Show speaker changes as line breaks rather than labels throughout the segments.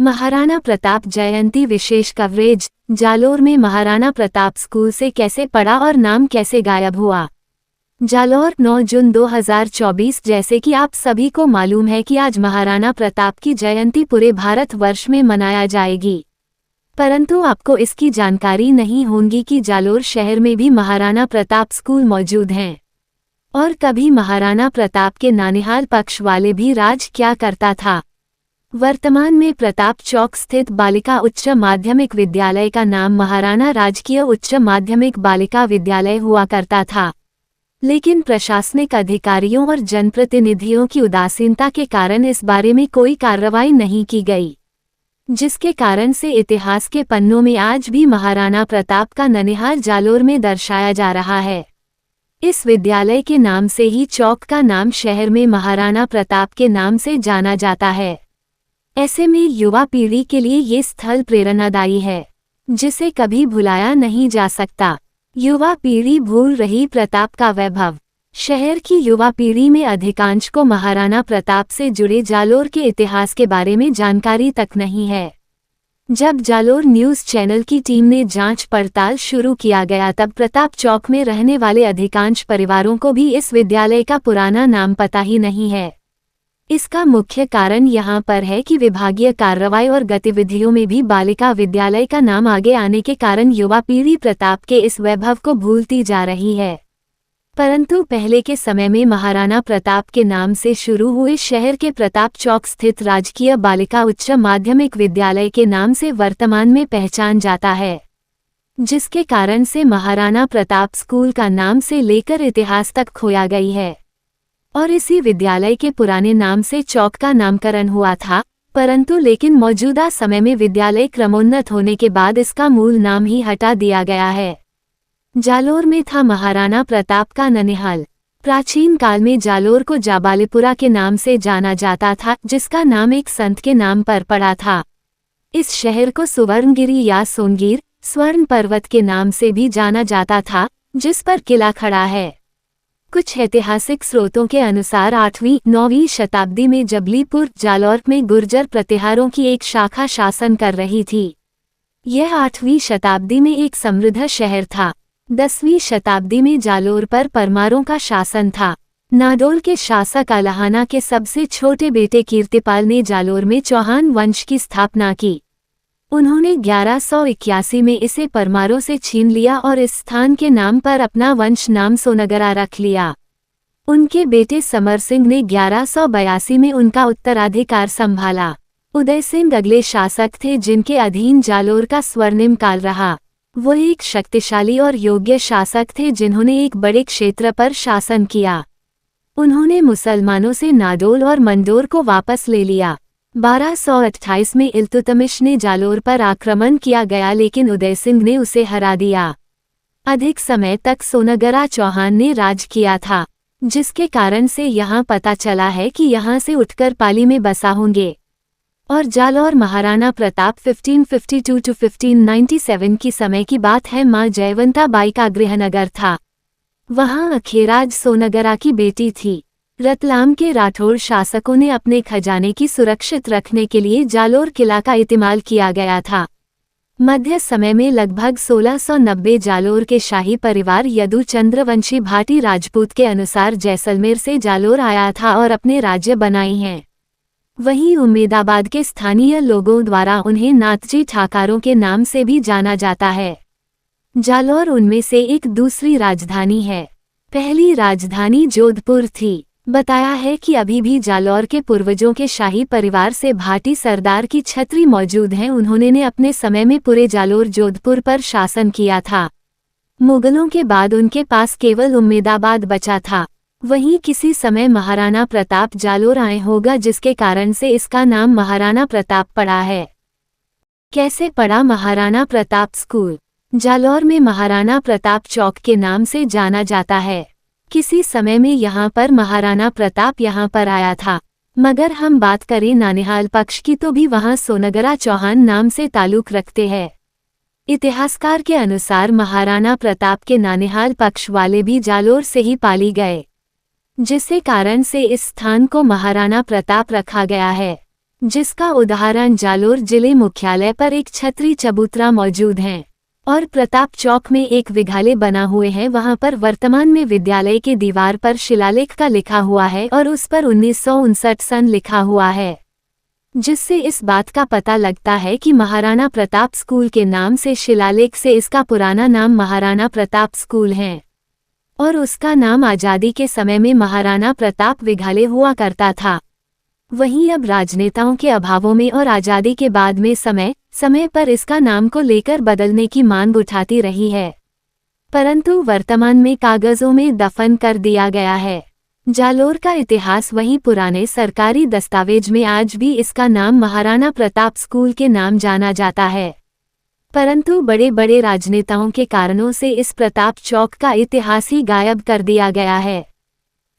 महाराणा प्रताप जयंती विशेष coverage. Jalore में Maharana Pratap school से कैसे पढ़ा और नाम कैसे गायब हुआ। जालोर 9 जून 2024। जैसे कि आप सभी को मालूम है कि आज महाराणा प्रताप की जयंती पूरे भारतवर्ष में मनाया जाएगी, परंतु आपको इसकी जानकारी नहीं होगी कि जालोर शहर में भी महाराणा प्रताप स्कूल मौजूद हैं और कभी महाराणा प्रताप के नानिहाल पक्ष वाले भी राज किया करता था। वर्तमान में प्रताप चौक स्थित बालिका उच्च माध्यमिक विद्यालय का नाम महाराणा राजकीय उच्च माध्यमिक बालिका विद्यालय हुआ करता था, लेकिन प्रशासनिक अधिकारियों और जनप्रतिनिधियों की उदासीनता के कारण इस बारे में कोई कार्रवाई नहीं की गई, जिसके कारण से इतिहास के पन्नों में आज भी महाराणा प्रताप का ननिहाल जालोर में दर्शाया जा रहा है। इस विद्यालय के नाम से ही चौक का नाम शहर में महाराणा प्रताप के नाम से जाना जाता है। ऐसे में युवा पीढ़ी के लिए ये स्थल प्रेरणादायी है, जिसे कभी भुलाया नहीं जा सकता। युवा पीढ़ी भूल रही प्रताप का वैभव। शहर की युवा पीढ़ी में अधिकांश को महाराणा प्रताप से जुड़े जालोर के इतिहास के बारे में जानकारी तक नहीं है। जब जालोर न्यूज़ चैनल की टीम ने जांच पड़ताल शुरू किया गया, तब प्रताप चौक में रहने वाले अधिकांश परिवारों को भी इस विद्यालय का पुराना नाम पता ही नहीं है। इसका मुख्य कारण यहाँ पर है कि विभागीय कार्रवाई और गतिविधियों में भी बालिका विद्यालय का नाम आगे आने के कारण युवा पीढ़ी प्रताप के इस वैभव को भूलती जा रही है। परंतु पहले के समय में महाराणा प्रताप के नाम से शुरू हुए शहर के प्रताप चौक स्थित राजकीय बालिका उच्च माध्यमिक विद्यालय के नाम से वर्तमान में पहचान जाता है, जिसके कारण से महाराणा प्रताप स्कूल का नाम से लेकर इतिहास तक खोया गई है और इसी विद्यालय के पुराने नाम से चौक का नामकरण हुआ था। परंतु लेकिन मौजूदा समय में विद्यालय क्रमोन्नत होने के बाद इसका मूल नाम ही हटा दिया गया है। जालोर में था महाराणा प्रताप का ननिहाल। प्राचीन काल में जालोर को जाबालीपुरा के नाम से जाना जाता था, जिसका नाम एक संत के नाम पर पड़ा था। इस शहर को सुवर्णगिरी या सोनगिर स्वर्ण पर्वत के नाम से भी जाना जाता था, जिस पर किला खड़ा है। कुछ ऐतिहासिक स्रोतों के अनुसार 8वीं-9वीं शताब्दी में जबलीपुर जालोर में गुर्जर प्रतिहारों की एक शाखा शासन कर रही थी। यह 8वीं शताब्दी में एक समृद्ध शहर था। 10वीं शताब्दी में जालोर पर परमारों का शासन था। नाडोल के शासक अलाहाना के सबसे छोटे बेटे कीर्तिपाल ने जालोर में चौहान वंश की स्थापना की। उन्होंने 1181 में इसे परमारों से छीन लिया और इस स्थान के नाम पर अपना वंश नाम सोनगरा रख लिया। उनके बेटे समर सिंह ने 1182 में उनका उत्तराधिकार संभाला। उदय सिंह अगले शासक थे जिनके अधीन जालोर का स्वर्णिम काल रहा। वो एक शक्तिशाली और योग्य शासक थे जिन्होंने एक बड़े क्षेत्र पर शासन किया। उन्होंने मुसलमानों से नाडोल और मंदोर को वापस ले लिया। 1228 में इल्तुतमिश ने जालोर पर आक्रमण किया गया, लेकिन उदय सिंह ने उसे हरा दिया। अधिक समय तक सोनगरा चौहान ने राज किया था, जिसके कारण से यहाँ पता चला है कि यहाँ से उठकर पाली में बसा होंगे। और जालोर महाराणा प्रताप 1552 to 1597 की समय की बात है। माँ जयवंता बाई का गृहनगर था। वहाँ अखेराज सोनगरा की बेटी थी। रतलाम के राठौड़ शासकों ने अपने खजाने की सुरक्षित रखने के लिए जालोर किला का इस्तेमाल किया गया था। मध्य समय में लगभग 1690 जालोर के शाही परिवार यदु चंद्रवंशी भाटी राजपूत के अनुसार जैसलमेर से जालोर आया था और अपने राज्य बनाई हैं। वहीं उम्मेदाबाद के स्थानीय लोगों द्वारा उन्हें नाथजी ठाकारों के नाम से भी जाना जाता है। जालोर उनमें से एक दूसरी राजधानी है। पहली राजधानी जोधपुर थी। बताया है कि अभी भी जालोर के पूर्वजों के शाही परिवार से भाटी सरदार की छतरी मौजूद है। उन्होंने अपने समय में पूरे जालोर जोधपुर पर शासन किया था। मुगलों के बाद उनके पास केवल उम्मेदाबाद बचा था। वहीं किसी समय महाराणा प्रताप जालोर आए होगा, जिसके कारण से इसका नाम महाराणा प्रताप पड़ा है। कैसे पड़ा महाराणा प्रताप स्कूल। जालोर में महाराणा प्रताप चौक के नाम से जाना जाता है। किसी समय में यहाँ पर महाराणा प्रताप यहाँ पर आया था, मगर हम बात करें नानिहाल पक्ष की तो भी वहाँ सोनगरा चौहान नाम से ताल्लुक रखते हैं। इतिहासकार के अनुसार महाराणा प्रताप के नानिहाल पक्ष वाले भी जालोर से ही पाली गए, जिसके कारण से इस स्थान को महाराणा प्रताप रखा गया है। जिसका उदाहरण जालोर जिले मुख्यालय पर एक छतरी चबूतरा मौजूद है और प्रताप चौक में एक विद्यालय बना हुए हैं। वहां पर वर्तमान में विद्यालय के दीवार पर शिलालेख का लिखा हुआ है और उस पर 1959 सन लिखा हुआ है, जिससे इस बात का पता लगता है कि महाराणा प्रताप स्कूल के नाम से शिलालेख से इसका पुराना नाम महाराणा प्रताप स्कूल है और उसका नाम आज़ादी के समय में महाराणा प्रताप विद्यालय हुआ करता था। वहीं अब राजनेताओं के अभावों में और आज़ादी के बाद में समय समय पर इसका नाम को लेकर बदलने की मांग उठाती रही है, परंतु वर्तमान में कागजों में दफन कर दिया गया है। जालोर का इतिहास वहीं पुराने सरकारी दस्तावेज में आज भी इसका नाम महाराणा प्रताप स्कूल के नाम जाना जाता है, परंतु बड़े बड़े राजनेताओं के कारणों से इस प्रताप चौक का इतिहास ही गायब कर दिया गया है।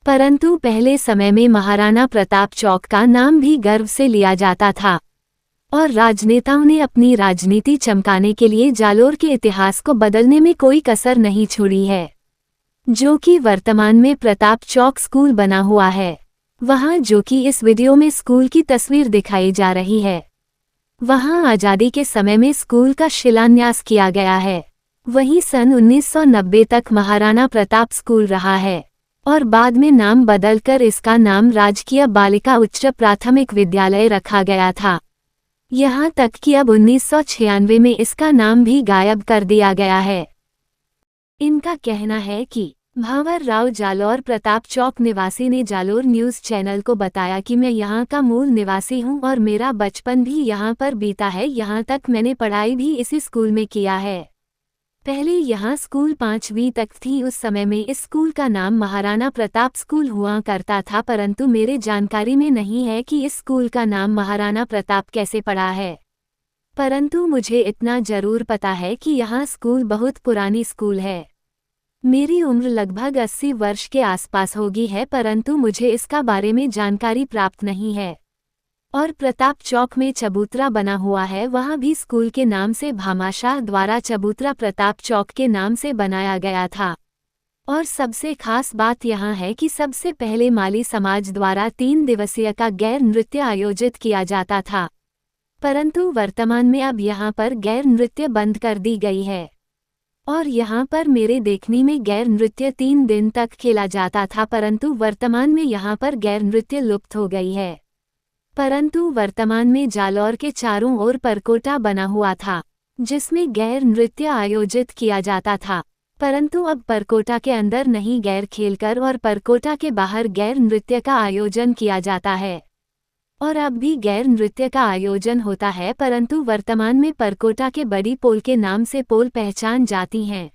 परंतु पहले समय में महाराणा प्रताप चौक का नाम भी गर्व से लिया जाता था और राजनेताओं ने अपनी राजनीति चमकाने के लिए जालोर के इतिहास को बदलने में कोई कसर नहीं छोड़ी है, जो कि वर्तमान में प्रताप चौक स्कूल बना हुआ है। वहां जो कि इस वीडियो में स्कूल की तस्वीर दिखाई जा रही है, वहां आज़ादी के समय में स्कूल का शिलान्यास किया गया है। वहीं सन 1990 तक महाराणा प्रताप स्कूल रहा है और बाद में नाम बदलकर इसका नाम राजकीय बालिका उच्च प्राथमिक विद्यालय रखा गया था। यहाँ तक कि अब 1996 में इसका नाम भी गायब कर दिया गया है। इनका कहना है कि भावर राव जालोर प्रताप चौक निवासी ने जालोर न्यूज़ चैनल को बताया कि मैं यहाँ का मूल निवासी हूँ और मेरा बचपन भी यहाँ पर बीता है। यहाँ तक मैंने पढ़ाई भी इसी स्कूल में किया है। पहले यहाँ स्कूल 5वीं तक थी। उस समय में इस स्कूल का नाम महाराणा प्रताप स्कूल हुआ करता था, परंतु मेरे जानकारी में नहीं है कि इस स्कूल का नाम महाराणा प्रताप कैसे पड़ा है। परंतु मुझे इतना जरूर पता है कि यहाँ स्कूल बहुत पुरानी स्कूल है। मेरी उम्र लगभग 80 वर्ष के आसपास होगी है, परंतु मुझे इसका बारे में जानकारी प्राप्त नहीं है। और प्रताप चौक में चबूतरा बना हुआ है, वहाँ भी स्कूल के नाम से भामाशाह द्वारा चबूतरा प्रताप चौक के नाम से बनाया गया था। और सबसे खास बात यहाँ है कि सबसे पहले माली समाज द्वारा 3 दिवसीय का गैर नृत्य आयोजित किया जाता था, परंतु वर्तमान में अब यहाँ पर गैर नृत्य बंद कर दी गई है। और यहाँ पर मेरे देखने में गैर नृत्य 3 दिन तक खेला जाता था, परंतु वर्तमान में यहाँ पर गैर नृत्य लुप्त हो गई है। परंतु वर्तमान में जालोर के चारों ओर परकोटा बना हुआ था, जिसमें गैर नृत्य आयोजित किया जाता था, परंतु अब परकोटा के अंदर नहीं गैर खेलकर और परकोटा के बाहर गैर नृत्य का आयोजन किया जाता है। और अब भी गैर नृत्य का आयोजन होता है, परंतु वर्तमान में परकोटा के बड़ी पोल के नाम से पोल पहचान जाती हैं।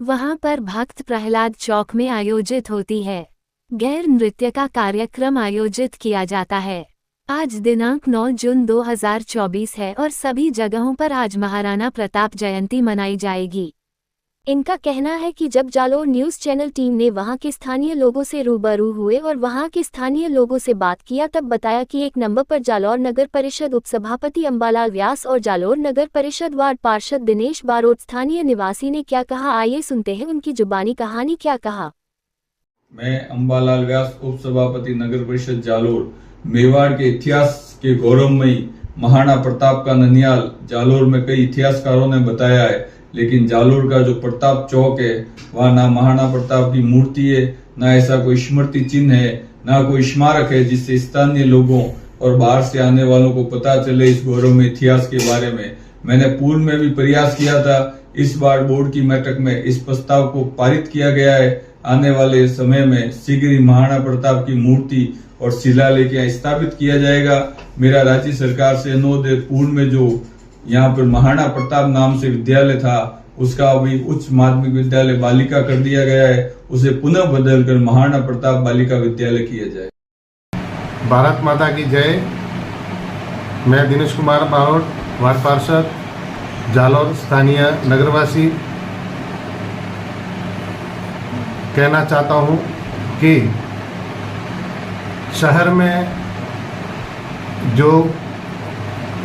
वहां पर भक्त प्रहलाद चौक में आयोजित होती है गैर नृत्य का कार्यक्रम आयोजित किया जाता है। आज दिनांक 9 जून 2024 है और सभी जगहों पर आज महाराणा प्रताप जयंती मनाई जाएगी।
इनका कहना है कि जब जालोर न्यूज़ चैनल टीम ने वहां के स्थानीय लोगों से रूबरू हुए और वहां के स्थानीय लोगों से बात किया, तब बताया कि 1 नंबर पर जालोर नगर परिषद उपसभापति अंबालाल व्यास और जालोर नगर परिषद वार्ड पार्षद दिनेश बारोट स्थानीय निवासी ने क्या कहा, आइए सुनते हैं उनकी जुबानी कहानी। क्या कहा?
मैं अंबालाल व्यास उपसभापति नगर परिषद जालोर, मेवाड़ के इतिहास के गौरवमयी महाराणा प्रताप का ननियाल जालोर में कई इतिहासकारों ने बताया है, लेकिन जालोर का जो प्रताप चौक है वहाँ ना महाराणा प्रताप की मूर्ति है, ना ऐसा कोई स्मृति चिन्ह है, ना कोई स्मारक है जिससे स्थानीय लोगों और बाहर से आने वालों को पता चले इस गौरवमय इतिहास के बारे में। मैंने पूर्व में भी प्रयास किया था, इस बार बोर्ड की बैठक में इस प्रस्ताव को पारित किया गया है। आने वाले समय में शीघ्र ही महाराणा प्रताप की मूर्ति और शिलालेख स्थापित किया जाएगा। मेरा राज्य सरकार से अनुरोध है, पूर्व में जो यहाँ पर महाराणा प्रताप नाम से विद्यालय था उसका अभी उच्च माध्यमिक विद्यालय बालिका कर दिया गया है, उसे पुनः बदलकर महाराणा प्रताप बालिका विद्यालय किया जाए।
भारत माता की जय। मैं दिनेश कुमार बारोट, वार्ड पार्षद जालोर, स्थानीय नगरवासी, कहना चाहता हूँ कि शहर में जो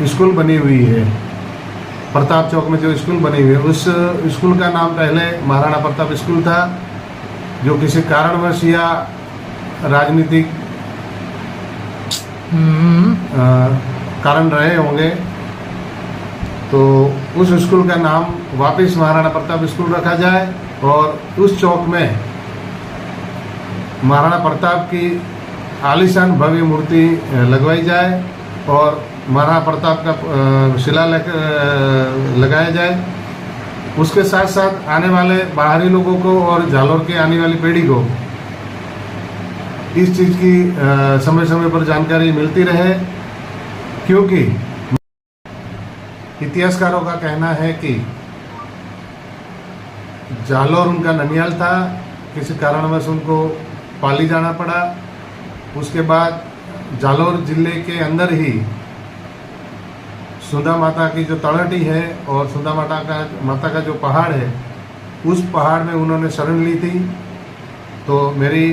स्कूल बनी हुई है, प्रताप चौक में जो स्कूल बनी हुई है, उस स्कूल का नाम पहले महाराणा प्रताप स्कूल था, जो किसी कारणवश या राजनीतिक कारण रहे होंगे, तो उस स्कूल का नाम वापस महाराणा प्रताप स्कूल रखा जाए और उस चौक में महाराणा प्रताप की आलीशान भव्य मूर्ति लगवाई जाए और महाराणा प्रताप का शिलालेख लगाया जाए। उसके साथ साथ आने वाले बाहरी लोगों को और जालौर के आने वाली पीढ़ी को इस चीज़ की समय समय पर जानकारी मिलती रहे, क्योंकि इतिहासकारों का कहना है कि जालौर उनका ननियाल था, किसी कारणवश उनको पाली जाना पड़ा। उसके बाद जालौर जिले के अंदर ही सुंदा माता की जो तलहटी है और सुंदा माता का जो पहाड़ है, उस पहाड़ में उन्होंने शरण ली थी। तो मेरी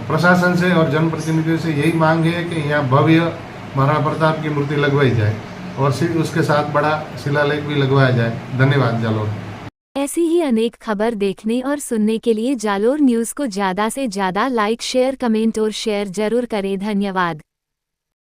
प्रशासन से और जनप्रतिनिधियों से यही मांग है कि यहाँ भव्य महाराणा प्रताप की मूर्ति लगवाई जाए और उसके साथ बड़ा शिलालेख भी लगवाया जाए। धन्यवाद जालौर।
ऐसी ही अनेक खबर देखने और सुनने के लिए जालोर न्यूज़ को ज़्यादा से ज़्यादा लाइक, शेयर, कमेंट और शेयर जरूर करें। धन्यवाद।